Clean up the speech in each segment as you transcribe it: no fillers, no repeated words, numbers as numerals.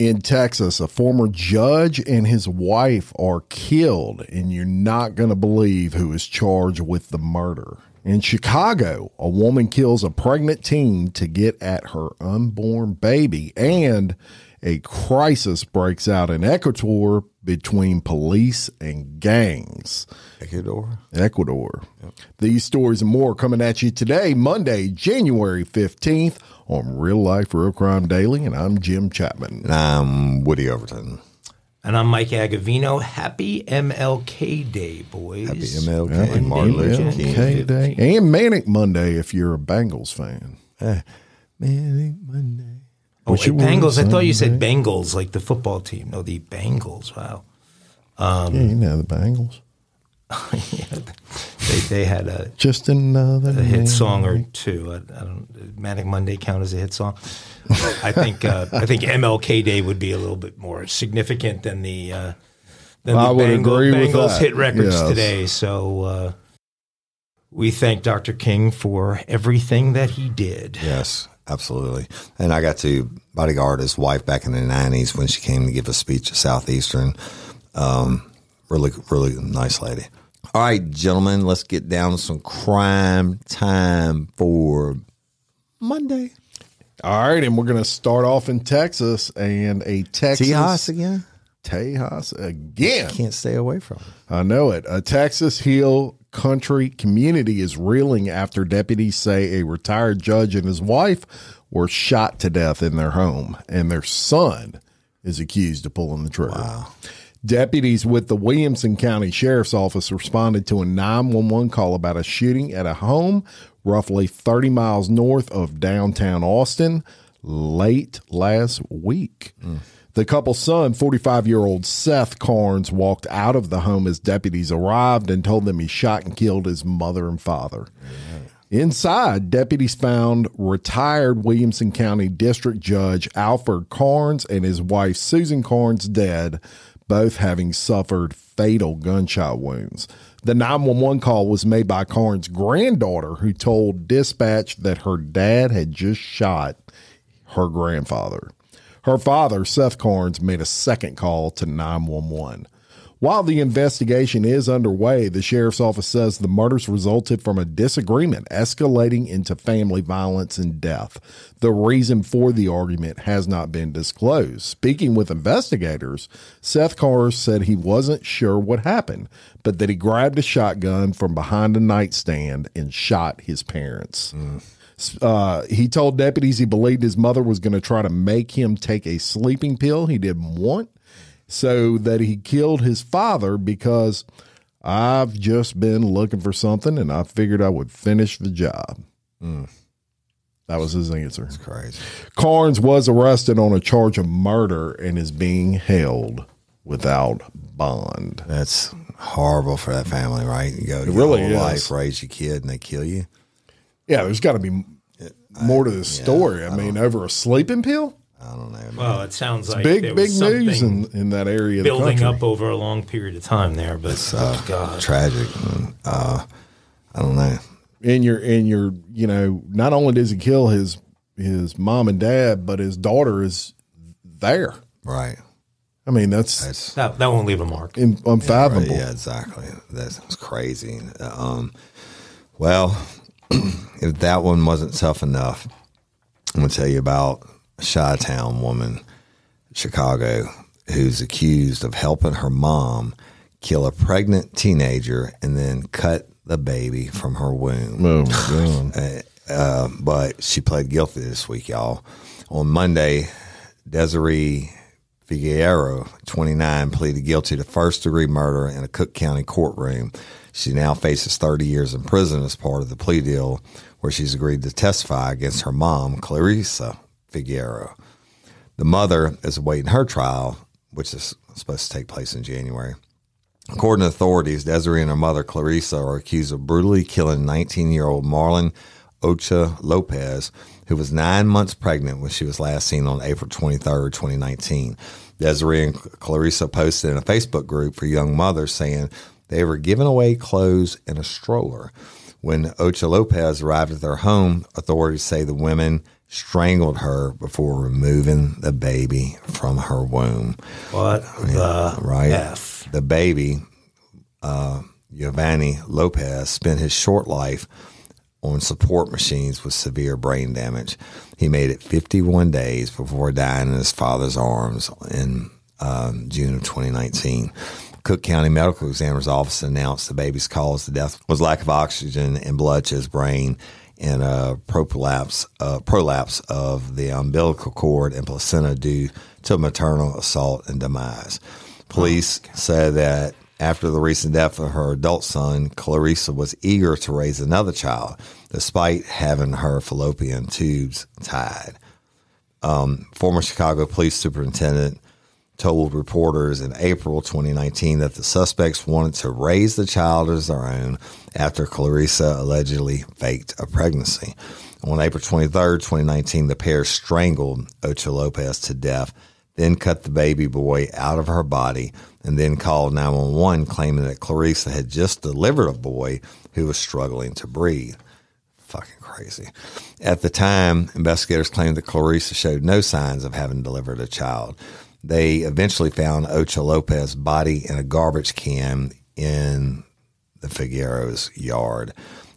In Texas, a former judge and his wife are killed, and you're not going to believe who is charged with the murder. In Chicago, a woman kills a pregnant teen to get at her unborn baby, and a crisis breaks out in Ecuador between police and gangs. Ecuador. Yep. These stories and more coming at you today, Monday, January 15th, on Real Life, Real Crime Daily, and I'm Jim Chapman. And I'm Woody Overton. And I'm Mike Agavino. Happy MLK Day, boys. Happy MLK, Martin Luther King Day. And Manic Monday if you're a Bengals fan. Manic Monday. Oh, wait, Bengals. I thought you said Bengals, like the football team. No, the Bengals. Wow. Yeah, you know the Bengals. Yeah, they had a hit song or two. I don't. Manic Monday count as a hit song. I think MLK Day would be a little bit more significant than the Bengals hit records today. So we thank Dr. King for everything that he did. Yes, absolutely. And I got to bodyguard his wife back in the 90s when she came to give a speech at Southeastern. Really, really nice lady. All right, gentlemen, let's get down to some crime time for Monday. All right, and we're going to start off in Texas, and a Texas... Tejas again? Tejas again. Can't stay away from it. I know it. A Texas Hill Country community is reeling after deputies say a retired judge and his wife were shot to death in their home, and their son is accused of pulling the trigger. Wow. Deputies with the Williamson County Sheriff's Office responded to a 911 call about a shooting at a home roughly 30 miles north of downtown Austin late last week. The couple's son, 45-year-old Seth Carnes, walked out of the home as deputies arrived and told them he shot and killed his mother and father. Inside, deputies found retired Williamson County District Judge Alfred Carnes and his wife Susan Carnes dead, both having suffered fatal gunshot wounds. The 911 call was made by Carnes' granddaughter, who told dispatch that her dad had just shot her grandfather. Her father, Seth Carnes, made a second call to 911. While the investigation is underway, the sheriff's office says the murders resulted from a disagreement escalating into family violence and death. The reason for the argument has not been disclosed. Speaking with investigators, Seth Carnes said he wasn't sure what happened, but that he grabbed a shotgun from behind a nightstand and shot his parents. He told deputies he believed his mother was going to try to make him take a sleeping pill he didn't want, so that he killed his father because I've just been looking for something and I figured I would finish the job. That was his answer. That's crazy. Carnes was arrested on a charge of murder and is being held without bond. That's horrible for that family, right? You go to your whole life, raise your kid, and they kill you. Yeah, there's got to be more to this story. I mean, over a sleeping pill? I don't know, man. Well, it sounds like big there was news in that area of the building country. up over a long period of time there, but God, tragic. I don't know. And you're not only does he kill his mom and dad, but his daughter is there. Right. I mean, that won't leave a mark. Unfathomable. Yeah, exactly. That's crazy. Well, if that one wasn't tough enough, I'm going to tell you about a Chi-Town woman, Chicago, who's accused of helping her mom kill a pregnant teenager and then cut the baby from her womb. Oh, my God. But she pled guilty this week, y'all. On Monday, Desiree Figueroa, 29, pleaded guilty to first-degree murder in a Cook County courtroom. She now faces 30 years in prison as part of the plea deal where she's agreed to testify against her mom, Clarissa Figueroa. The mother is awaiting her trial, which is supposed to take place in January. According to authorities, Desiree and her mother, Clarissa, are accused of brutally killing 19-year-old Marlon Ocha Lopez, who was 9 months pregnant when she was last seen on April 23rd, 2019. Desiree and Clarissa posted in a Facebook group for young mothers saying they were giving away clothes in a stroller. When Ocha Lopez arrived at their home, authorities say the women strangled her before removing the baby from her womb. What the F? The baby, Giovanni Lopez, spent his short life on support machines with severe brain damage. He made it 51 days before dying in his father's arms in June of 2019. Cook County Medical Examiner's Office announced the baby's cause of death was lack of oxygen and blood to his brain and a prolapse of the umbilical cord and placenta due to maternal assault and demise. Police said that after the recent death of her adult son, Clarissa was eager to raise another child, despite having her fallopian tubes tied. Former Chicago Police Superintendent told reporters in April 2019 that the suspects wanted to raise the child as their own after Clarissa allegedly faked a pregnancy. On April 23rd, 2019, the pair strangled Ocho Lopez to death, then cut the baby boy out of her body, and then called 911 claiming that Clarissa had just delivered a boy who was struggling to breathe. Fucking crazy. At the time, investigators claimed that Clarissa showed no signs of having delivered a child. They eventually found Ocho Lopez's body in a garbage can in the Figueroa's yard.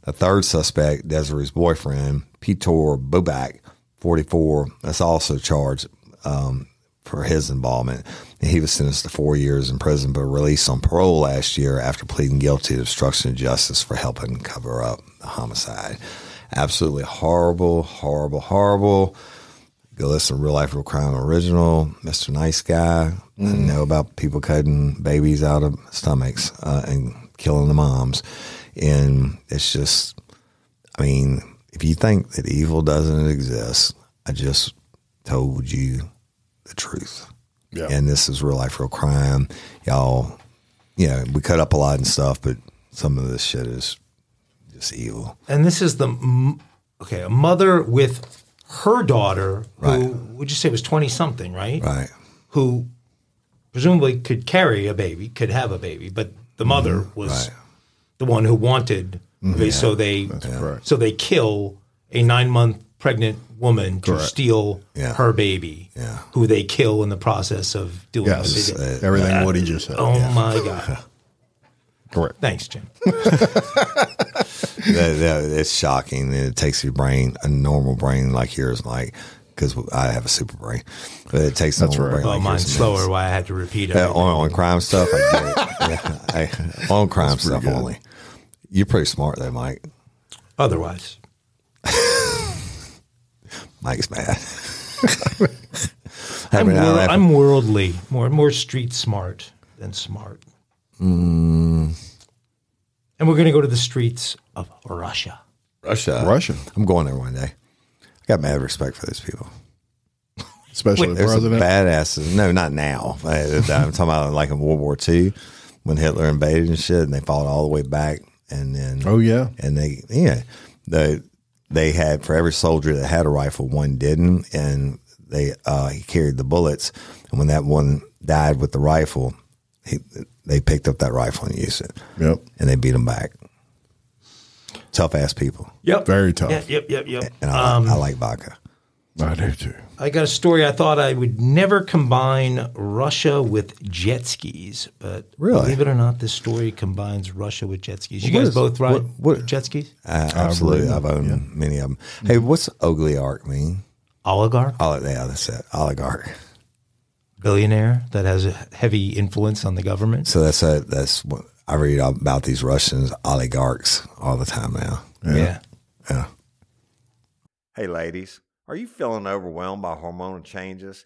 A third suspect, Desiree's boyfriend, Peter Bobak, 44, is also charged for his involvement. He was sentenced to 4 years in prison but released on parole last year after pleading guilty to obstruction of justice for helping cover up the homicide. Absolutely horrible, horrible, horrible. Go listen to Real Life, Real Crime Original, Mr. Nice Guy. I know about people cutting babies out of stomachs and killing the moms. And it's just, I mean, if you think that evil doesn't exist, I just told you the truth. Yeah. And this is Real Life, Real Crime. Y'all, you know, we cut up a lot and stuff, but some of this shit is just evil. And this is a mother with her daughter, who would you say was 20-something, right? Right. Who presumably could carry a baby, could have a baby, but the mother was the one who wanted a baby. So they kill a 9-month pregnant woman to steal her baby, who they kill in the process of doing everything Woody just said. Oh my God. Correct. Thanks, Jim. It's shocking. It takes your brain, a normal brain like yours, Mike, because I have a super brain. But it takes a normal brain like yours. Mine's slower, why I had to repeat it. On crime stuff, I get it. On crime stuff only. You're pretty smart, though, Mike. Otherwise. Mike's mad. I'm worldly, more street smart than smart. And we're going to go to the streets of Russia. Russia. I'm going there one day. I got mad respect for those people. Especially the president. Badasses. No, not now. I'm talking about like in World War II when Hitler invaded and shit, and they fought all the way back. And then, and they had, for every soldier that had a rifle, one didn't, and he carried the bullets. And when that one died with the rifle, they picked up that rifle and used it. Yep. And they beat them back. Tough ass people. Yep. Very tough. Yep. And I like vodka. I do too. I got a story. I thought I would never combine Russia with jet skis, but believe it or not, this story combines Russia with jet skis. You guys both ride jet skis? Absolutely. I've owned many of them. Hey, what's oligarch mean? Oligarch? Yeah, that's it. Oligarch. Billionaire that has a heavy influence on the government. So that's what I read about these Russians oligarchs all the time now. Yeah. Hey, ladies, are you feeling overwhelmed by hormonal changes?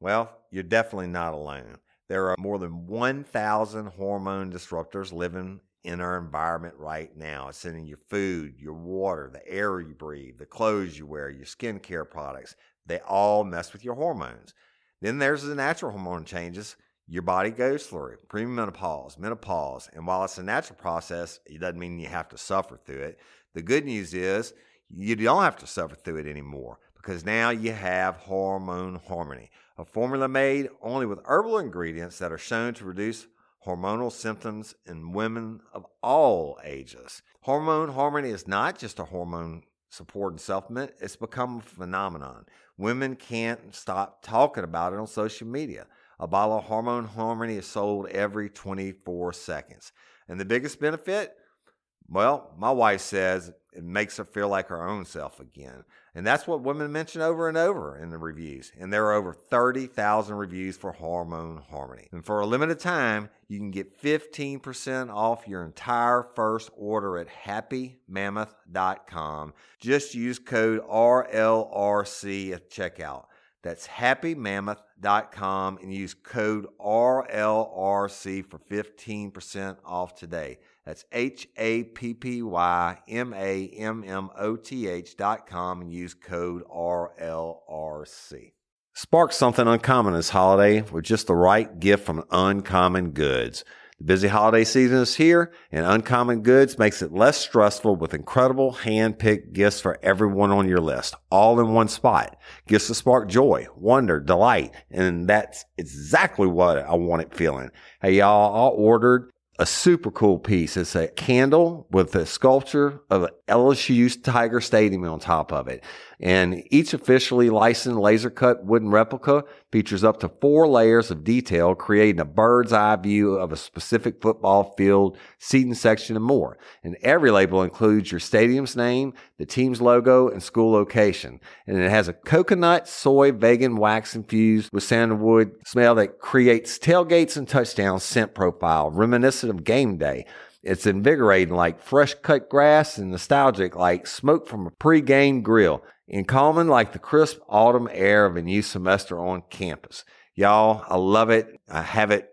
Well, you're definitely not alone. There are more than 1,000 hormone disruptors living in our environment right now. It's in your food, your water, the air you breathe, the clothes you wear, your skincare products. They all mess with your hormones. Then there's the natural hormone changes your body goes through, premenopause, menopause. And while it's a natural process, it doesn't mean you have to suffer through it. The good news is you don't have to suffer through it anymore because now you have Hormone Harmony, a formula made only with herbal ingredients that are shown to reduce hormonal symptoms in women of all ages. Hormone Harmony is not just a hormone support and self-mint, it's become a phenomenon. Women can't stop talking about it on social media. A bottle of Hormone Harmony is sold every 24 seconds. And the biggest benefit? Well, my wife says it makes her feel like her own self again. And that's what women mention over and over in the reviews. And there are over 30,000 reviews for Hormone Harmony. And for a limited time, you can get 15% off your entire first order at happymammoth.com. Just use code RLRC at checkout. That's happymammoth.com and use code RLRC for 15% off today. That's happymammoth.com and use code RLRC. Spark something uncommon this holiday with just the right gift from Uncommon Goods. The busy holiday season is here, and Uncommon Goods makes it less stressful with incredible hand-picked gifts for everyone on your list, all in one spot. Gifts that spark joy, wonder, delight, and that's exactly what I wanted feeling. Hey, y'all, I ordered a super cool piece. It's a candle with a sculpture of LSU's Tiger Stadium on top of it. And each officially licensed laser cut wooden replica features up to 4 layers of detail, creating a bird's eye view of a specific football field, seating section, and more. And every label includes your stadium's name, the team's logo, and school location. And it has a coconut, soy, vegan wax infused with sandalwood smell that creates tailgates and touchdowns scent profile, reminiscent of game day. It's invigorating like fresh cut grass and nostalgic like smoke from a pre-game grill, and calming like the crisp autumn air of a new semester on campus. Y'all, I love it. I have it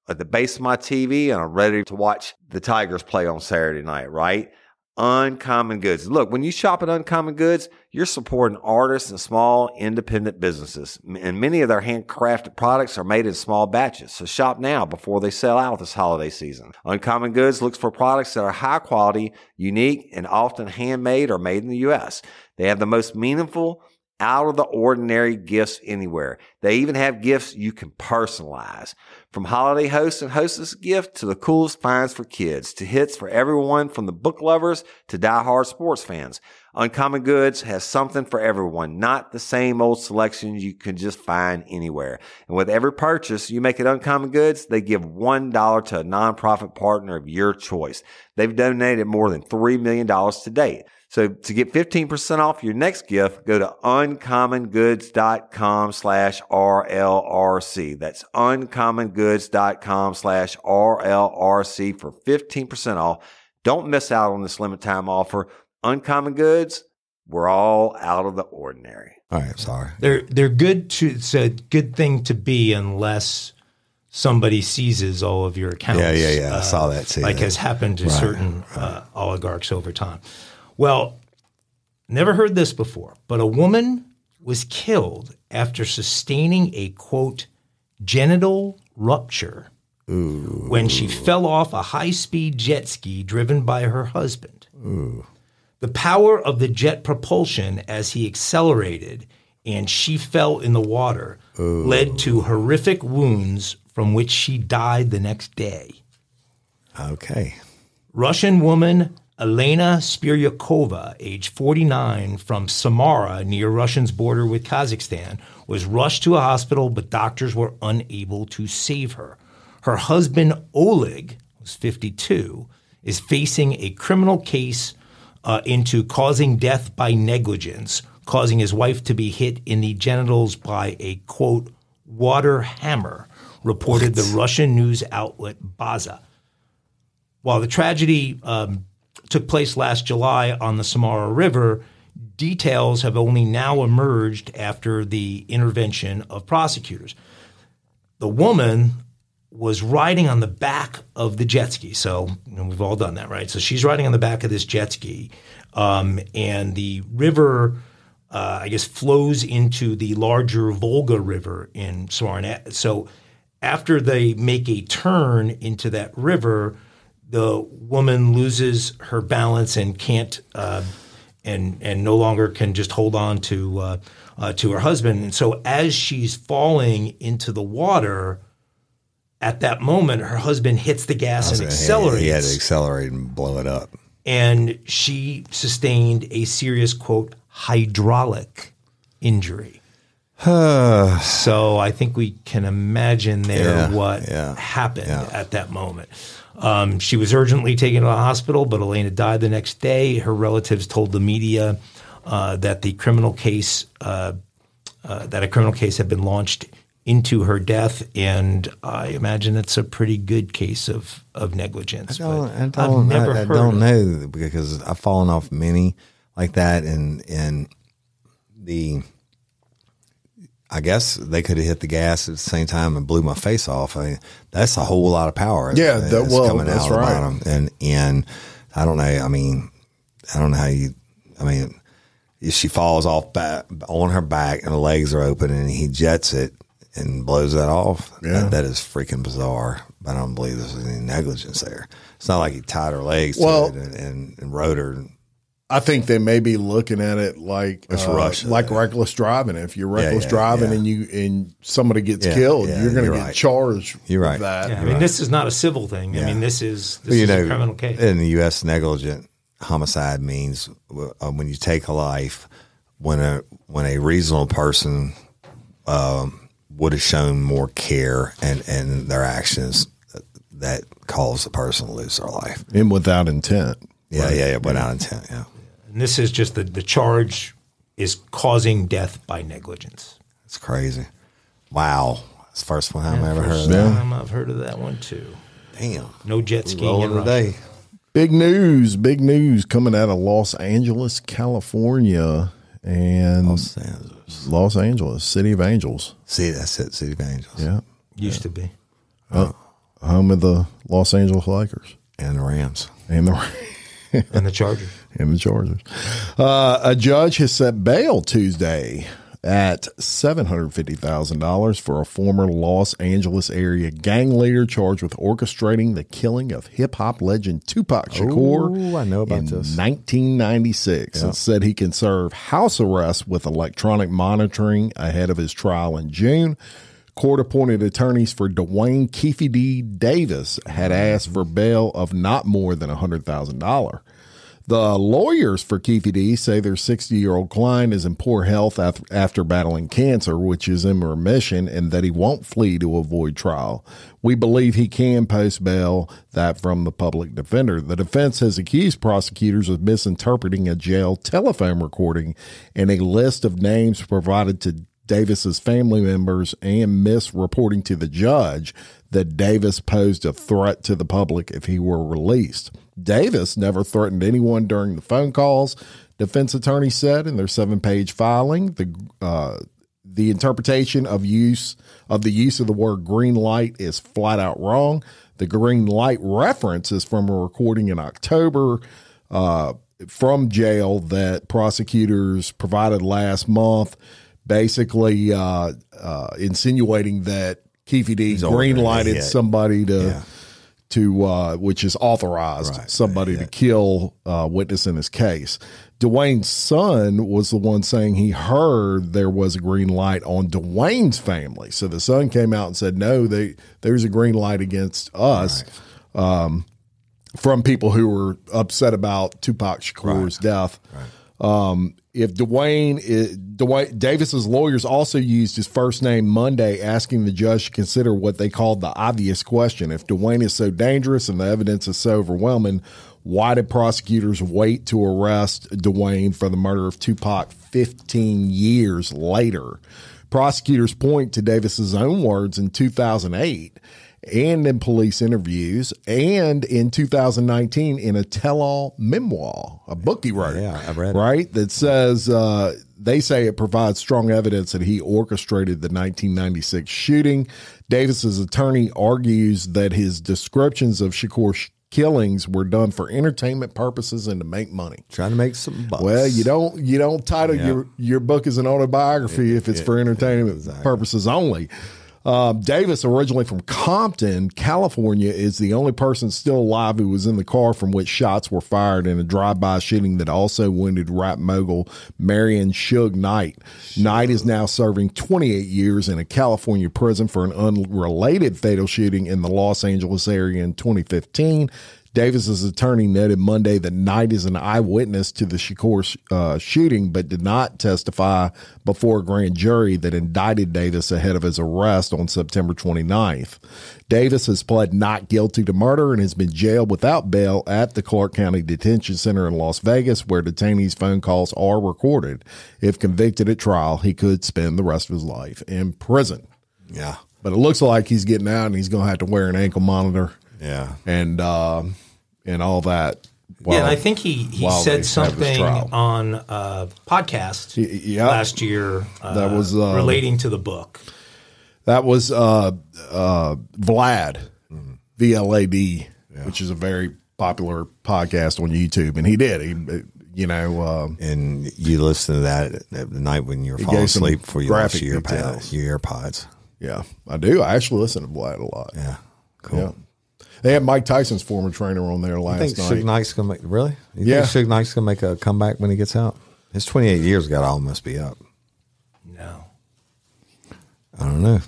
at the base of my TV, and I'm ready to watch the Tigers play on Saturday night, right? Uncommon Goods. Look, when you shop at Uncommon Goods, you're supporting artists and small independent businesses. And many of their handcrafted products are made in small batches. So shop now before they sell out this holiday season. Uncommon Goods looks for products that are high quality, unique, and often handmade or made in the U.S. They have the most meaningful, out of the ordinary gifts anywhere. They even have gifts you can personalize. From holiday hosts and hostess gift to the coolest finds for kids, to hits for everyone from the book lovers to diehard sports fans. Uncommon Goods has something for everyone, not the same old selections you can just find anywhere. And with every purchase you make at Uncommon Goods, they give $1 to a nonprofit partner of your choice. They've donated more than $3 million to date. So to get 15% off your next gift, go to uncommongoods.com/RLRC. That's uncommongoods.com/RLRC for 15% off. Don't miss out on this limited time offer. Uncommon Goods, we're all out of the ordinary. All right, sorry. They're good to, it's a good thing to be unless somebody seizes all of your accounts. Yeah. I saw that too. Like has happened to certain oligarchs over time. Well, never heard this before, but a woman was killed after sustaining a, quote, genital rupture when she fell off a high-speed jet ski driven by her husband. The power of the jet propulsion as he accelerated and she fell in the water led to horrific wounds from which she died the next day. Okay. Russian woman Elena Spiryakova, age 49, from Samara, near Russia's border with Kazakhstan, was rushed to a hospital, but doctors were unable to save her. Her husband, Oleg, who's 52, is facing a criminal case into causing death by negligence, causing his wife to be hit in the genitals by a, quote, water hammer, reported the Russian news outlet Baza. While the tragedy took place last July on the Samara River, details have only now emerged after the intervention of prosecutors. The woman was riding on the back of the jet ski. So we've all done that, right? So she's riding on the back of this jet ski, and the river, I guess, flows into the larger Volga River in Samara. So after they make a turn into that river, the woman loses her balance and can't, and no longer can just hold on to her husband. And so as she's falling into the water, at that moment, her husband hits the gas and accelerates. He had to accelerate and blow it up. and she sustained a serious, quote, hydraulic injury. So I think we can imagine what happened at that moment. She was urgently taken to the hospital, but Elena died the next day. Her relatives told the media that a criminal case had been launched into her death, and I imagine it's a pretty good case of negligence. I don't know because I've fallen off many like that, and I guess they could have hit the gas at the same time and blew my face off. I mean, that's a whole lot of power. That's right. And I don't know. I mean, I don't know how you. I mean, if she falls off on her back and the legs are open, and he jets it and blows that off. Yeah. That is freaking bizarre. But I don't believe there's any negligence there. It's not like he tied her legs to it and rode her. I think they may be looking at it like reckless driving. If you're reckless driving and somebody gets killed, you're going to get charged with that. Yeah, I mean, this is not a civil thing. Yeah. I mean, this is a criminal case. In the U.S., negligent homicide means when you take a life, when a reasonable person would have shown more care and their actions that cause the person to lose their life. And without intent. Without intent, And this is just the charge is causing death by negligence. It's crazy. Wow. That's the first time I ever heard of that. I've heard of that one too. Damn. No jet skiing in Russia. Today. Big news coming out of Los Angeles, California. And Los Angeles, City of Angels. See, that's it, City of Angels. Yeah. Used to be. Home of the Los Angeles Lakers. And the Rams. And the Chargers. And the Chargers. A judge has set bail Tuesday at $750,000 for a former Los Angeles area gang leader charged with orchestrating the killing of hip-hop legend Tupac Shakur I know about in this. 1996. It said he can serve house arrest with electronic monitoring ahead of his trial in June. Court-appointed attorneys for Dwayne Keefe D. Davis had asked for bail of not more than $100,000. The lawyers for Keefe D. say their 60-year-old client is in poor health after battling cancer, which is in remission, and that he won't flee to avoid trial. We believe he can post bail, that from the public defender. The defense has accused prosecutors of misinterpreting a jail telephone recording and a list of names provided to Davis's family members and misreporting to the judge that Davis posed a threat to the public if he were released. Davis never threatened anyone during the phone calls, defense attorney said in their 7-page filing. The interpretation of the use of the word green light is flat out wrong. The green light reference is from a recording in October from jail that prosecutors provided last month, basically insinuating that Keefe D green lighted somebody to which is authorized somebody to kill witness in his case. Dwayne's son was the one saying he heard there was a green light on Dwayne's family. So the son came out and said, no, there's a green light against us from people who were upset about Tupac Shakur's death. If Dwayne Davis's lawyers also used his first name Monday, asking the judge to consider what they called the obvious question. If Dwayne is so dangerous and the evidence is so overwhelming, why did prosecutors wait to arrest Dwayne for the murder of Tupac 15 years later? Prosecutors point to Davis's own words in 2008 and in police interviews, and in 2019 in a tell-all memoir, a book he wrote. Yeah, I read it. Right? That says, they say it provides strong evidence that he orchestrated the 1996 shooting. Davis's attorney argues that his descriptions of Shakur's killings were done for entertainment purposes and to make money. Trying to make some bucks. Well, you don't title your book as an autobiography if it's for entertainment purposes only. Davis, originally from Compton, California, is the only person still alive who was in the car from which shots were fired in a drive-by shooting that also wounded rap mogul Marion Suge Knight. Knight is now serving 28 years in a California prison for an unrelated fatal shooting in the Los Angeles area in 2015. Davis's attorney noted Monday that Knight is an eyewitness to the Shakur shooting, but did not testify before a grand jury that indicted Davis ahead of his arrest on September 29th. Davis has pled not guilty to murder and has been jailed without bail at the Clark County Detention Center in Las Vegas, where detainees' phone calls are recorded. If convicted at trial, he could spend the rest of his life in prison. Yeah. But it looks like he's getting out and he's going to have to wear an ankle monitor. Yeah. And all that. And I think he said something on a podcast last year that was relating to the book. That was Vlad, VLAD, which is a very popular podcast on YouTube. And he did. And you listen to that at the night when you're falling asleep before you watch your AirPods. Yeah, I do. I actually listen to Vlad a lot. Yeah, cool. Yeah. They had Mike Tyson's former trainer on there last night. Suge Knight's going to make really? You think Suge Knight's going to make a comeback when he gets out? His 28 years got to almost be up. No, I don't know.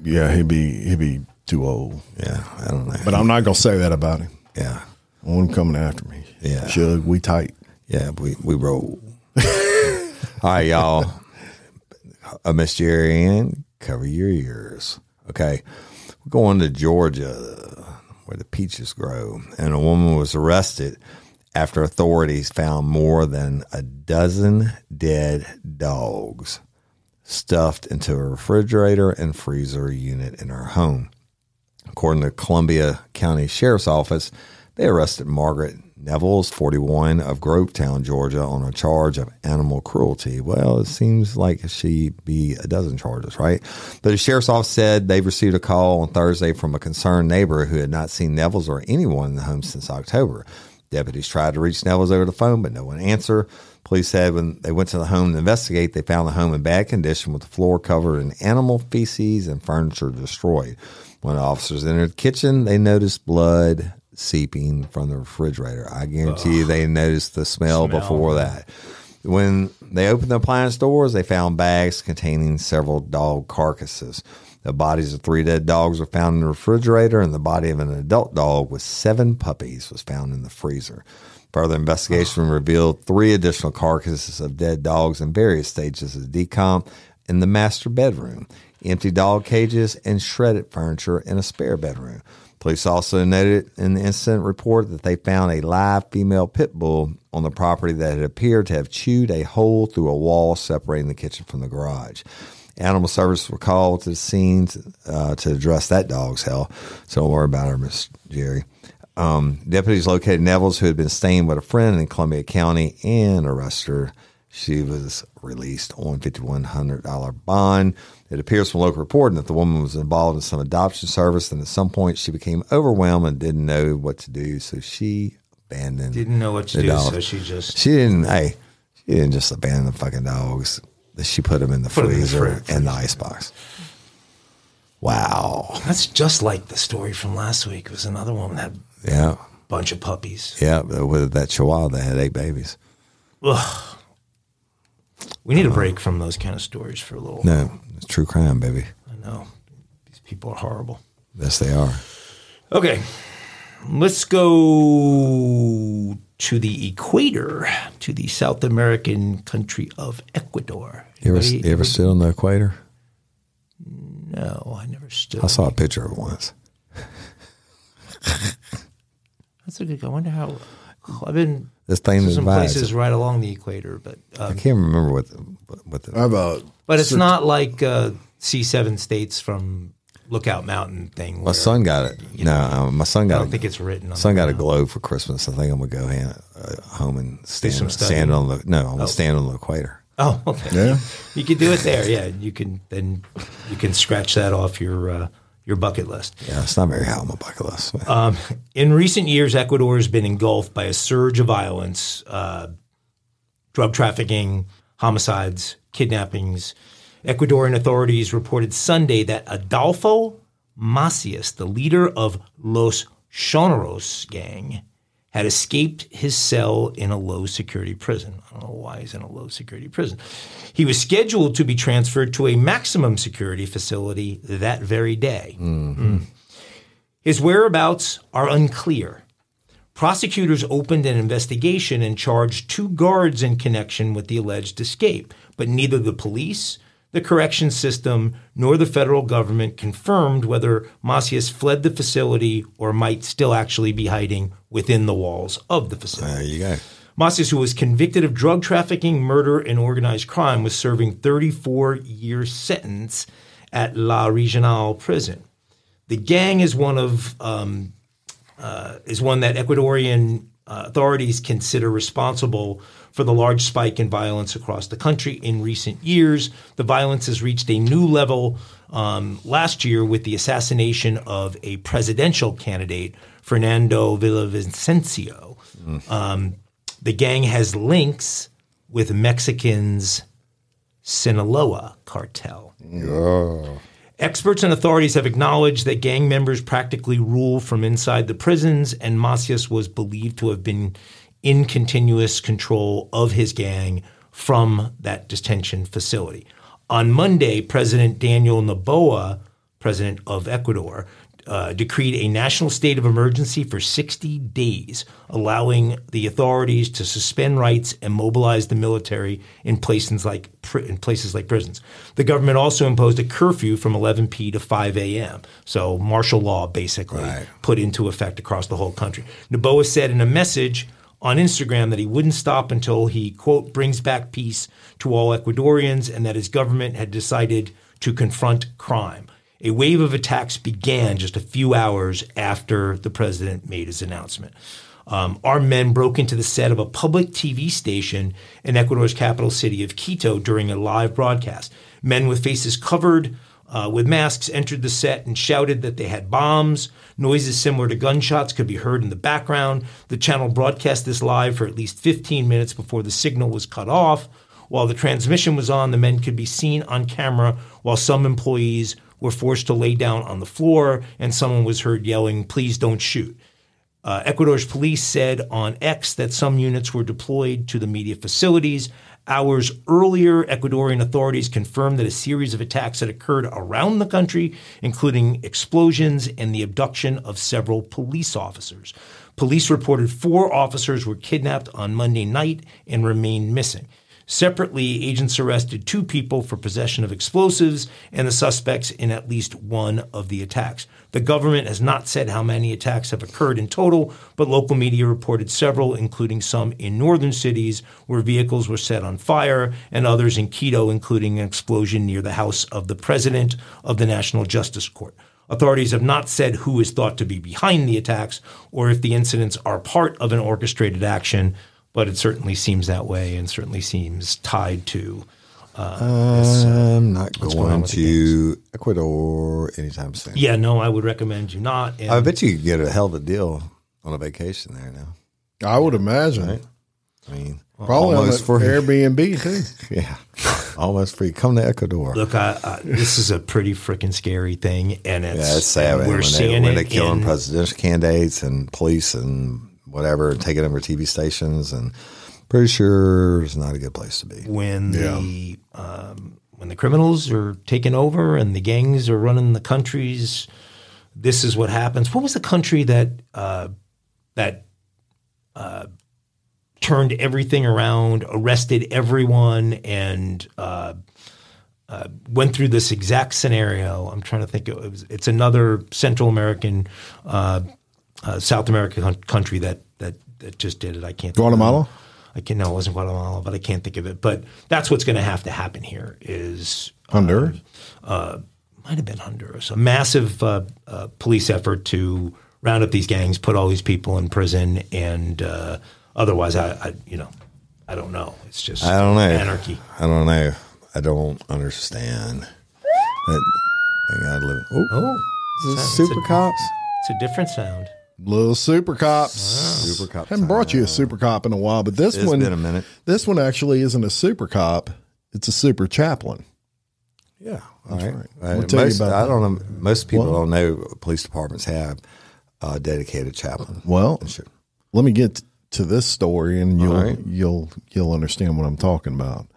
Yeah, he'd be too old. Yeah, I don't know. But I'm not going to say that about him. Yeah, I want him coming after me. Yeah, Suge, we tight. Yeah, we roll. All right, y'all. Miss Jerry Ann, cover your ears. Okay, we're going to Georgia, where the peaches grow, and a woman was arrested after authorities found more than a dozen dead dogs stuffed into a refrigerator and freezer unit in her home. According to Columbia County Sheriff's Office, they arrested Margaret Nevels, 41, of Grovetown, Georgia, on a charge of animal cruelty. Well, it seems like she'd be a dozen charges, right? But the sheriff's office said they've received a call on Thursday from a concerned neighbor who had not seen Nevels or anyone in the home since October. Deputies tried to reach Nevels over the phone, but no one answered. Police said when they went to the home to investigate, they found the home in bad condition with the floor covered in animal feces and furniture destroyed. When the officers entered the kitchen, they noticed blood seeping from the refrigerator. I guarantee you they noticed the smell before that. When they opened the appliance doors, they found bags containing several dog carcasses. The bodies of 3 dead dogs were found in the refrigerator, and the body of an adult dog with 7 puppies was found in the freezer. Further investigation revealed 3 additional carcasses of dead dogs in various stages of decomp in the master bedroom, empty dog cages, and shredded furniture in a spare bedroom. Police also noted in the incident report that they found a live female pit bull on the property that had appeared to have chewed a hole through a wall separating the kitchen from the garage. Animal services were called to the scene to address that dog's hell. So don't worry about her, Miss Jerry. Deputies located Nevels, who had been staying with a friend in Columbia County, and arrested her. She was released on $5,100 bond. It appears from local reporting that the woman was involved in some adoption service, and at some point she became overwhelmed and didn't know what to do, so she abandoned. Didn't know what to do, dogs. so she didn't just abandon the fucking dogs. She put them in the freezer and the icebox. Wow, that's just like the story from last week. It was another woman that had a bunch of puppies. Yeah, with that chihuahua that had 8 babies. Ugh. We need a break from those kind of stories for a little while. No, it's true crime, baby. I know. These people are horrible. Yes, they are. Okay. Let's go to the equator, to the South American country of Ecuador. You ever stood on the equator? No, I never stood. I saw a picture of it once. That's a good. I wonder how. I've been this thing to some places right along the equator, but I can't remember what the. But it's not like C7 states from Lookout Mountain thing. My son got it. My son got. I don't think it's written. My son got a globe for Christmas. I think I'm gonna go home and stand on the. No, I'm gonna stand on the equator. Oh, okay. Yeah, you could do it there. Yeah, you can scratch that off your bucket list. Yeah, it's not very high on my bucket list. In recent years, Ecuador has been engulfed by a surge of violence, drug trafficking, homicides, kidnappings. Ecuadorian authorities reported Sunday that Adolfo Macias, the leader of Los Choneros gang, had escaped his cell in a low-security prison. I don't know why he's in a low-security prison. He was scheduled to be transferred to a maximum security facility that very day. Mm-hmm. His whereabouts are unclear. Prosecutors opened an investigation and charged 2 guards in connection with the alleged escape, but neither the police, the correction system, nor the federal government confirmed whether Macias fled the facility or might still actually be hiding within the walls of the facility. There you go. Macias, who was convicted of drug trafficking, murder, and organized crime, was serving 34-year sentence at La Regional prison. The gang is one that Ecuadorian authorities consider responsible for the large spike in violence across the country in recent years. The violence has reached a new level last year with the assassination of a presidential candidate, Fernando Villavicencio. The gang has links with Mexican's Sinaloa cartel. Oh. Experts and authorities have acknowledged that gang members practically rule from inside the prisons, and Macias was believed to have been in continuous control of his gang from that detention facility. On Monday, President Daniel Noboa, president of Ecuador, decreed a national state of emergency for 60 days, allowing the authorities to suspend rights and mobilize the military in places like prisons. The government also imposed a curfew from 11 p. to 5 a.m., so martial law basically put into effect across the whole country. Noboa said in a message on Instagram that he wouldn't stop until he, quote, brings back peace to all Ecuadorians, and that his government had decided to confront crime. A wave of attacks began just a few hours after the president made his announcement. Armed men broke into the set of a public TV station in Ecuador's capital city of Quito during a live broadcast. Men with faces covered with masks entered the set and shouted that they had bombs. Noises similar to gunshots could be heard in the background. The channel broadcast this live for at least 15 minutes before the signal was cut off. While the transmission was on, the men could be seen on camera while some employees were forced to lay down on the floor, and someone was heard yelling, "Please don't shoot." Ecuador's police said on X that some units were deployed to the media facilities. Hours earlier, Ecuadorian authorities confirmed that a series of attacks had occurred around the country, including explosions and the abduction of several police officers. Police reported 4 officers were kidnapped on Monday night and remained missing. Separately, agents arrested 2 people for possession of explosives and the suspects in at least one of the attacks. The government has not said how many attacks have occurred in total, but local media reported several, including some in northern cities where vehicles were set on fire, and others in Quito, including an explosion near the house of the president of the National Justice Court. Authorities have not said who is thought to be behind the attacks or if the incidents are part of an orchestrated action, but it certainly seems that way and certainly seems tied to I'm not going to Ecuador anytime soon. Yeah, no, I would recommend you not. And I bet you could get a hell of a deal on a vacation there now. I would imagine. Right? I mean, probably almost for Airbnb too. Yeah, almost free. Come to Ecuador. Look, this is a pretty freaking scary thing, and it's sad. We're seeing when they're killing presidential candidates and police and whatever, taking over TV stations, and pretty sure it's not a good place to be. When the criminals are taking over and the gangs are running the countries, this is what happens. What was the country that turned everything around, arrested everyone, and went through this exact scenario? I'm trying to think. It's another Central American, South American country that just did it. I can't. Guatemala? No, it wasn't Guatemala, but I can't think of it. But that's what's going to have to happen here is Honduras? Might have been Honduras. A massive police effort to round up these gangs, put all these people in prison, and otherwise, I don't know. It's just anarchy. I don't know. I don't understand. Is this Super Cops? It's a different sound. Little Super Cops. Super Cops. Haven't brought you a Super Cop in a while, but it's been a minute. This one actually isn't a Super Cop. It's a Super Chaplain. Yeah. All right. I'll tell you about that. I don't know. Most people don't know police departments have a dedicated chaplain. Well, let me get to this story, and you'll understand what I'm talking about.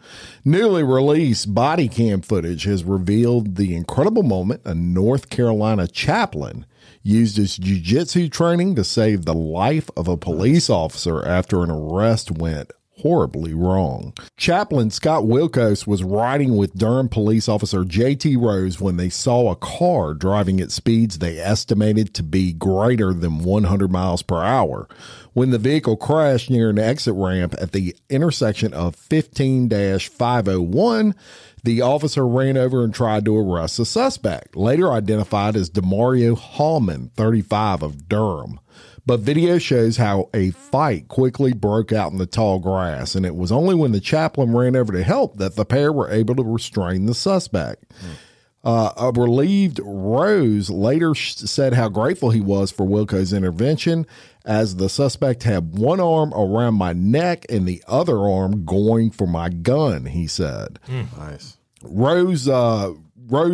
Newly released body cam footage has revealed the incredible moment a North Carolina chaplain used his jiu-jitsu training to save the life of a police officer after an arrest went horribly wrong. Chaplain Scott Wilkos was riding with Durham police officer J.T. Rose when they saw a car driving at speeds they estimated to be greater than 100 miles per hour. When the vehicle crashed near an exit ramp at the intersection of 15-501, the officer ran over and tried to arrest the suspect, later identified as Demario Hallman, 35, of Durham. But video shows how a fight quickly broke out in the tall grass, and it was only when the chaplain ran over to help that the pair were able to restrain the suspect. A relieved Rose later said how grateful he was for Wilco's intervention, as the suspect had one arm around my neck and the other arm going for my gun, he said. Nice. Rose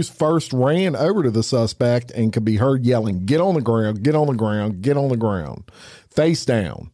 first ran over to the suspect and could be heard yelling, "Get on the ground, get on the ground, get on the ground," face down.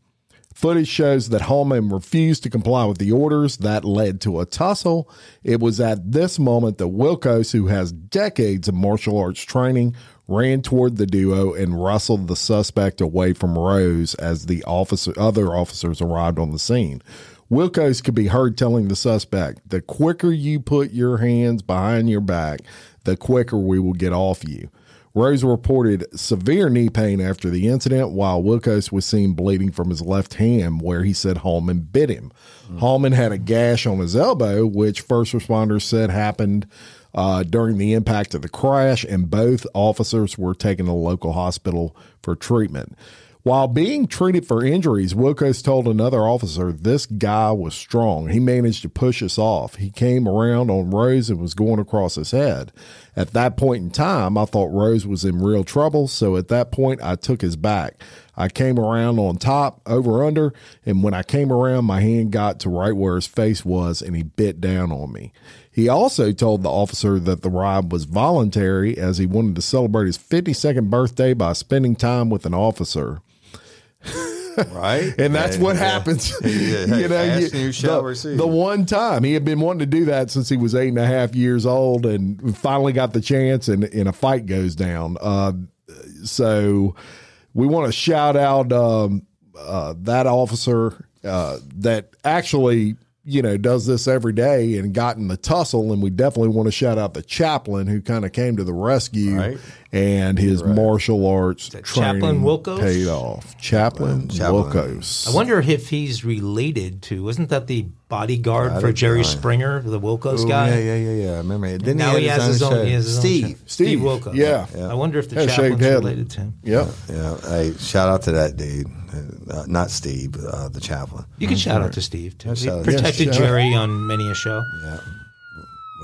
Footage shows that Hallman refused to comply with the orders. That led to a tussle. It was at this moment that Wilkos, who has decades of martial arts training, ran toward the duo and wrestled the suspect away from Rose as the other officers arrived on the scene. Wilkos could be heard telling the suspect, "The quicker you put your hands behind your back, the quicker we will get off you." Rose reported severe knee pain after the incident, while Wilkos was seen bleeding from his left hand, where he said Hallman bit him. Hallman had a gash on his elbow, which first responders said happened during the impact of the crash, and both officers were taken to the local hospital for treatment. While being treated for injuries, Wilkos told another officer, "This guy was strong. He managed to push us off. He came around on Rose and was going across his head. At that point in time, I thought Rose was in real trouble, so at that point, I took his back. I came around on top, over under, and when I came around, my hand got to right where his face was, and he bit down on me." He also told the officer that the ride was voluntary, as he wanted to celebrate his 52nd birthday by spending time with an officer. Right. And that's what happens. The one time he had been wanting to do that since he was 8.5 years old, and finally got the chance, and a fight goes down. So we want to shout out that officer that actually, does this every day and got in the tussle. And we definitely want to shout out the chaplain who kind of came to the rescue, and his martial arts training Chaplain Wilkos? paid off. Chaplain Wilkos. I wonder if he's related to, wasn't that the bodyguard for Jerry Springer, the Wilkos guy? Yeah. I remember it. Then now he has his own show. Steve Wilkos. Yeah. I wonder if the chaplain's related to him. Yeah. Hey, shout out to that dude. Not Steve, but the chaplain. You can shout out to Steve, too. He protected Jerry on many a show. Yeah.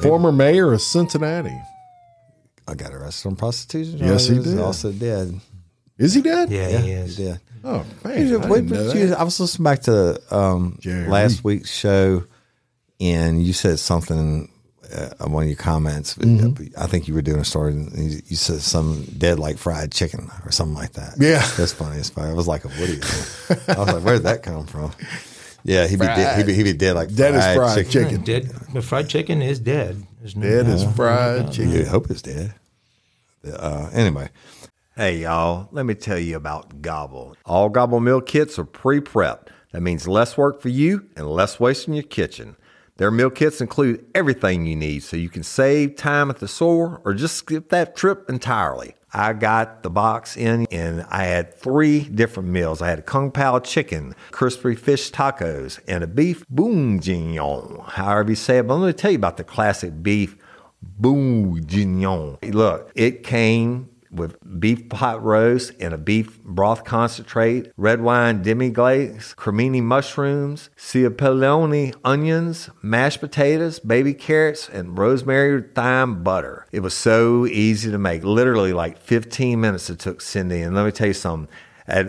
Former mayor of Cincinnati. I got arrested on prostitution. Yes, he did. He's also dead. Is he dead? Yeah, he is. He did. Oh, man. I was listening back to last week's show, and you said something on one of your comments. I think you were doing a story, and you said something dead like fried chicken or something like that. Yeah. That's funny. It was like a Woody. I was like, where did that come from? Yeah, he'd be dead like dead as fried chicken. Dead. But fried chicken is dead. Dead as fried chicken. I hope it's dead. Anyway. Hey, y'all, let me tell you about Gobble. All Gobble meal kits are pre-prepped. That means less work for you and less waste in your kitchen. Their meal kits include everything you need so you can save time at the store or just skip that trip entirely. I got the box in and I had 3 different meals. I had a Kung Pao chicken, crispy fish tacos, and a beef bourguignon, however you say it. But let me tell you about the classic beef bourguignon. Look, it came with beef pot roast and a beef broth concentrate, red wine demi-glaze, cremini mushrooms, cipollone onions, mashed potatoes, baby carrots, and rosemary thyme butter. It was so easy to make. Literally like 15 minutes it took Cindy. And let me tell you something.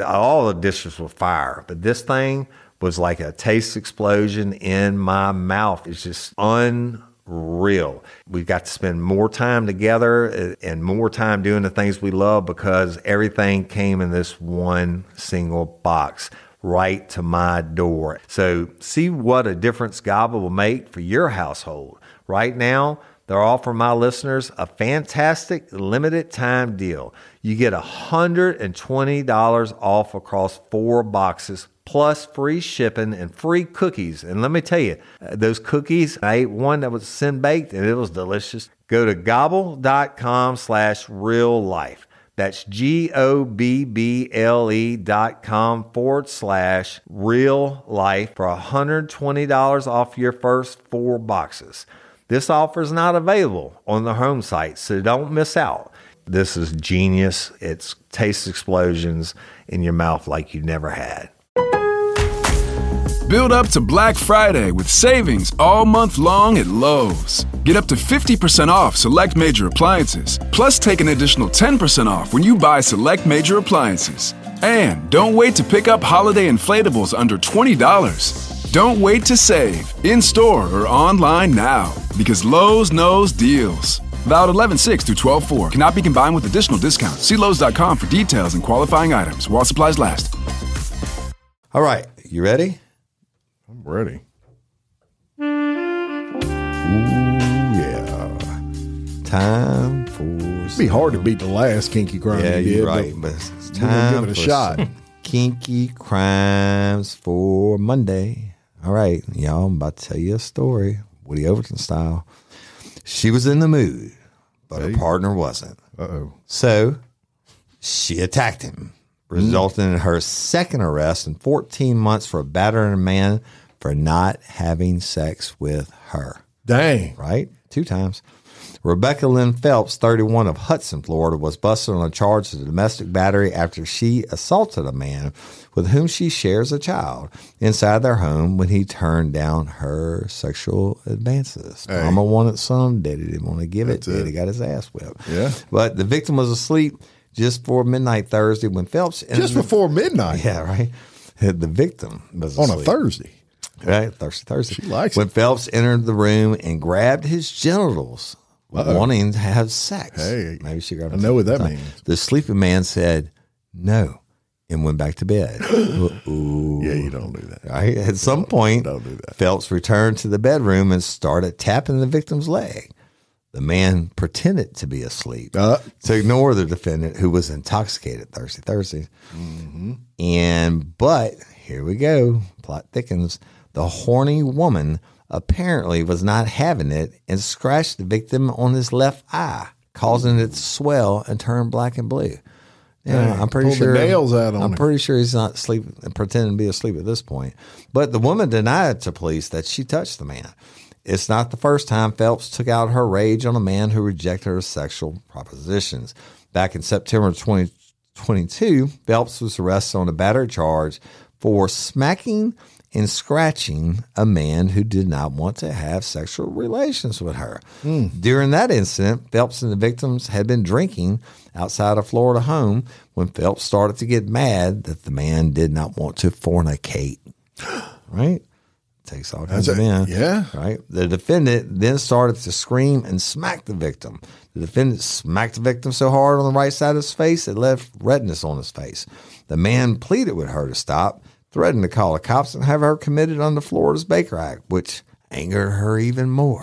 All the dishes were fire, but this thing was like a taste explosion in my mouth. It's just unreal. We've got to spend more time together and more time doing the things we love because everything came in this one single box right to my door. So see what a difference Gobble will make for your household. Right now, they're offering my listeners a fantastic limited time deal. You get $120 off across 4 boxes, plus free shipping and free cookies. And let me tell you, those cookies, I ate one that was sin baked and it was delicious. Go to gobble.com/real life. That's GOBBLE.com/real life for $120 off your first 4 boxes. This offer is not available on the home site, so don't miss out. This is genius. It's taste explosions in your mouth like you never had. Build up to Black Friday with savings all month long at Lowe's. Get up to 50% off select major appliances, plus take an additional 10% off when you buy select major appliances. And don't wait to pick up holiday inflatables under $20. Don't wait to save, in-store or online now, because Lowe's knows deals. Valid 11/6 through 12/4. Cannot be combined with additional discounts. See Lowe's.com for details and qualifying items while supplies last. All right, you ready? I'm ready. Ooh, yeah. Time for... It'd be hard to beat the last kinky crime Yeah, you did. you're right, but it's time give it a for shot. some kinky crimes for Monday. All right, y'all, I'm about to tell you a story, Woody Overton style. She was in the mood, but her partner wasn't. Uh-oh. So she attacked him, resulting in her second arrest and 14 months for battering a man for not having sex with her. Dang. Right? 2 times. Rebecca Lynn Phelps, 31 of Hudson, Florida, was busted on a charge of domestic battery after she assaulted a man with whom she shares a child inside their home when he turned down her sexual advances. Hey. Mama wanted some, Daddy didn't want to give it. That's it. Daddy got his ass whipped. Yeah. But the victim was asleep just before midnight Thursday when Phelps... Just before midnight. Yeah, right. The victim was On asleep. a Thursday. Right, Thursday. She likes when it. Phelps entered the room and grabbed his genitals, wanting to have sex. Hey, maybe she grabbed. I know what that means. The sleeping man said no and went back to bed. Ooh. Yeah, you don't do that. Right? At some point, don't do that. Phelps returned to the bedroom and started tapping the victim's leg. The man pretended to be asleep to ignore the defendant, who was intoxicated Thursday. Mm-hmm. But here we go. Plot thickens. The horny woman apparently was not having it and scratched the victim on his left eye, causing it to swell and turn black and blue. Yeah, I'm pretty sure. The nails out on I'm him. pretty sure he's not pretending to be asleep at this point. But the woman denied to police that she touched the man. It's not the first time Phelps took out her rage on a man who rejected her sexual propositions. Back in September 2022, Phelps was arrested on a battery charge for smacking and scratching a man who did not want to have sexual relations with her. During that incident, Phelps and the victims had been drinking outside a Florida home when Phelps started to get mad that the man did not want to fornicate. Right? Takes all kinds of men. Yeah. Right? The defendant then started to scream and smack the victim. The defendant smacked the victim so hard on the right side of his face it left redness on his face. The man pleaded with her to stop, threatened to call the cops and have her committed under Florida's Baker Act, which angered her even more.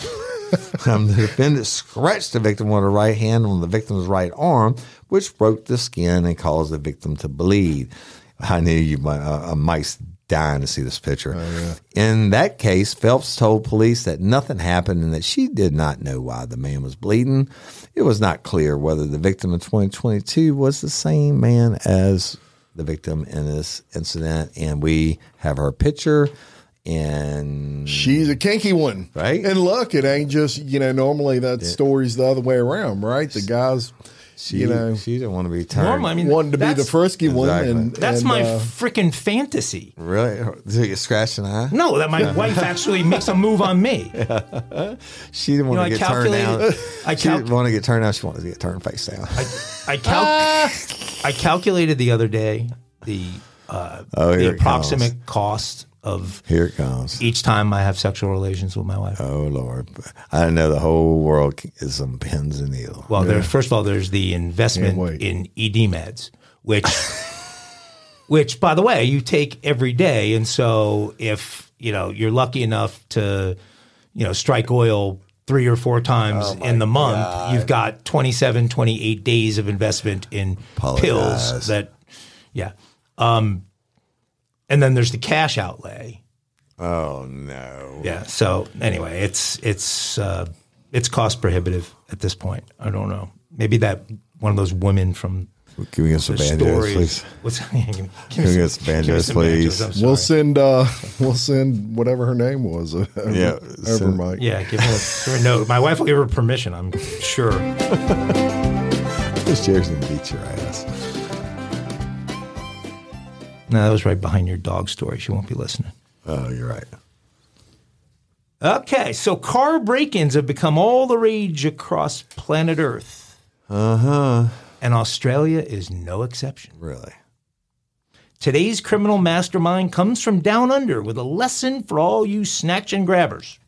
The defendant scratched the victim with her right hand on the victim's right arm, which broke the skin and caused the victim to bleed. I knew you might dying to see this picture. Oh, yeah. In that case, Phelps told police that nothing happened and that she did not know why the man was bleeding. It was not clear whether the victim in 2022 was the same man as the victim in this incident, and we have her picture. And she's a kinky one, right? And look, it ain't just normally that story's the other way around, right? The guys, she didn't want to be turned. Normal, I mean, wanted to be the frisky one, and that's my freaking fantasy. Really? Did you scratch an eye? No, that my wife actually makes a move on me. She didn't want to get turned down. She didn't want to get turned down. She wanted to get turned face down. I calculated the other day the approximate cost of here it comes each time I have sexual relations with my wife. Oh Lord, I know the whole world is some pins and needles. Well, first of all, there's the investment in ED meds, which by the way you take every day, and so if you're lucky enough to strike oil 3 or 4 times in the month, you've got 27, 28 days of investment in pills that, and then there's the cash outlay. Oh no. Yeah. So anyway, it's cost prohibitive at this point. I don't know. Maybe that one of those women from Can we get some banjos, please? Can we get some banjos, please? We'll send whatever her name was over, Mike. Yeah, give her a note. My wife will give her permission, I'm sure. This chair's gonna beat your ass. No, that was right behind your dog story. She won't be listening. Oh, you're right. Okay, so car break-ins have become all the rage across planet Earth. Uh-huh. And Australia is no exception. Really? Today's criminal mastermind comes from down under with a lesson for all you snatch and grabbers.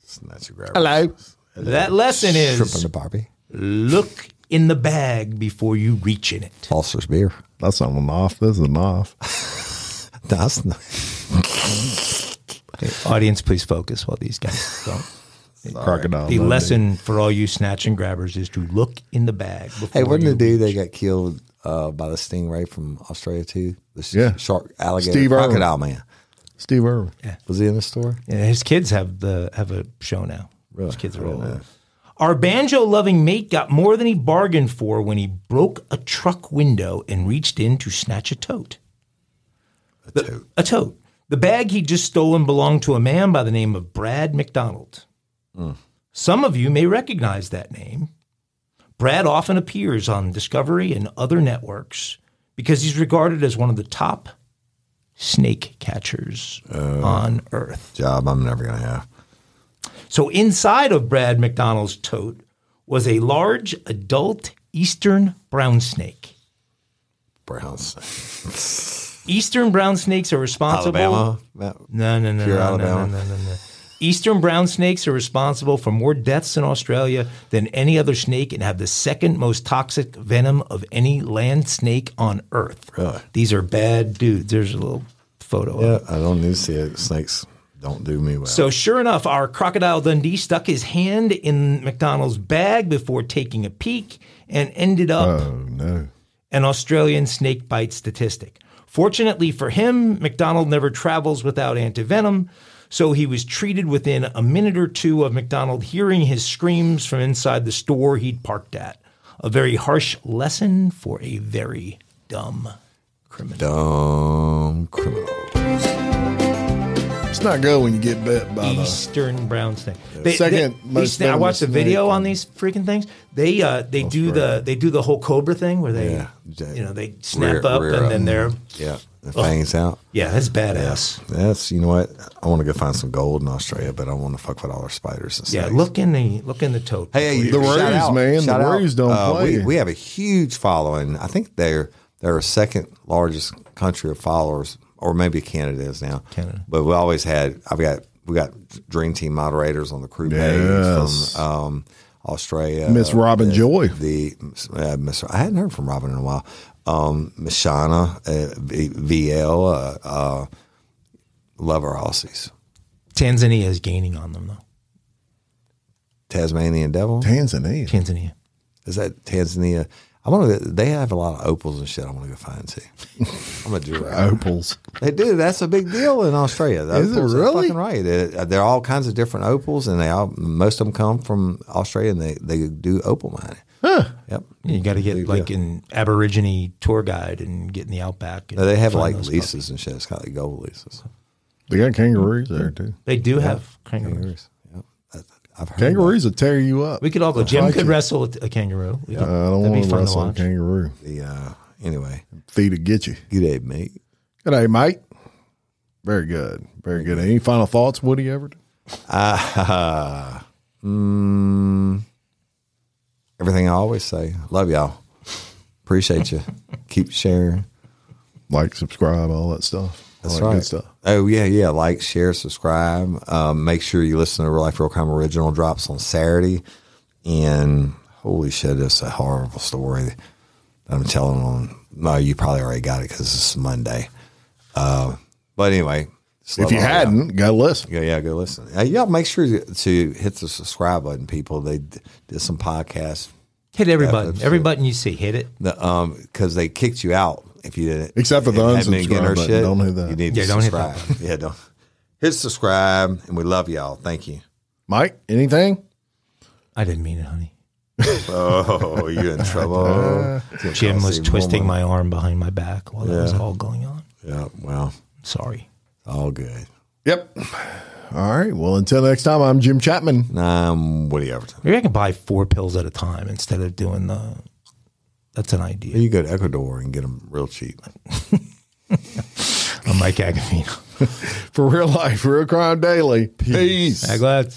Snatch and grabbers. Hello. That lesson is Shrimp and the Barbie. Look in the bag before you reach in it. Foster's beer. That's not an off. This is an off. That's not. Okay, audience, please focus while these guys don't. Crocodile. The lesson for all you snatch and grabbers is to look in the bag. Hey, wasn't the dude that got killed by the stingray from Australia too? The shark, alligator, Steve crocodile Irwin. man. Steve Irwin. Yeah. Was he in the store? Yeah, his kids have a show now. Really? His kids are all. Our banjo-loving mate got more than he bargained for when he broke a truck window and reached in to snatch a tote. A tote. The bag he'd just stolen belonged to a man by the name of Brad McDonald. Some of you may recognize that name. Brad often appears on Discovery and other networks because he's regarded as one of the top snake catchers on Earth. Job I'm never going to have. So inside of Brad McDonald's tote was a large adult eastern brown snake. Brown snake. Eastern brown snakes are responsible. Alabama? No. Eastern brown snakes are responsible for more deaths in Australia than any other snake and have the second most toxic venom of any land snake on Earth. Really? These are bad dudes. There's a little photo of it. I don't need to see it. Snakes don't do me well. So sure enough, our Crocodile Dundee stuck his hand in McDonald's bag before taking a peek and ended up an Australian snake bite statistic. Fortunately for him, McDonald never travels without antivenom, so he was treated within a minute or two of McDonald hearing his screams from inside the store he'd parked at. A very harsh lesson for a very dumb criminal. Dumb criminal. It's not good when you get bit by Eastern brown snake. I watched the video on these freaking things. They do the whole cobra thing where they they snap up and then they're the fangs out. Yeah, that's badass. That's you know what I want to go find some gold in Australia, but I want to fuck with all our spiders and snakes. Yeah, look in the tote. Hey, the Roos, man, the Roos don't play. We have a huge following. I think they're our second largest country of followers. Or maybe Canada is now. Canada. But we always had, we got Dream Team moderators on the crew page from Australia. Miss Robin Joy. I hadn't heard from Robin in a while. Miss Shauna, VL, love our Aussies. Tanzania is gaining on them, though. Tasmanian Devil? Tanzania. Is that Tanzania? They have a lot of opals and shit. I want to go find too. I'm a Jew. Opals. They do. That's a big deal in Australia. Is it really? Fucking right. There are all kinds of different opals, and most of them come from Australia, and they do opal mining. Huh. Yep. You got to get an Aborigine tour guide and get in the outback. They have like leases and shit. It's got like gold leases. They got kangaroos there too. They do have kangaroos. Yep. I've heard kangaroos will tear you up. We could all go. Jim could wrestle with a kangaroo. I don't want to wrestle a kangaroo. Anyway. Feet to get you. Good day, mate. Good day, mate. Very good. Very good. Any final thoughts, Woody Everett? Everything I always say. Love y'all. Appreciate you. Keep sharing. Like, subscribe, all that stuff. That's all that right. Good stuff. Oh, yeah. Like, share, subscribe. Make sure you listen to Real Life Real Crime Original. Drops on Saturday. And holy shit, it's a horrible story that I'm telling on. No, you probably already got it because it's Monday. But anyway, If you hadn't, go listen. Yeah, go listen. Y'all make sure to hit the subscribe button, people. They did some podcasts. Hit every button. Every button you see, hit it. Because they kicked you out if you didn't. Except for the unsubscribe button. Don't hit that. You need to subscribe. Don't hit subscribe, and we love y'all. Thank you. Mike, anything? I didn't mean it, honey. Oh, you in trouble. Jim was twisting my arm behind my back while that was all going on. Yeah, well. Sorry. All good. Yep. All right. Well, until next time, I'm Jim Chapman. Woody Everton. Maybe I can buy 4 pills at a time instead of doing the. That's an idea. You go to Ecuador and get them real cheap. I'm Mike Agafino. For real life, real crime daily. Peace. Glad.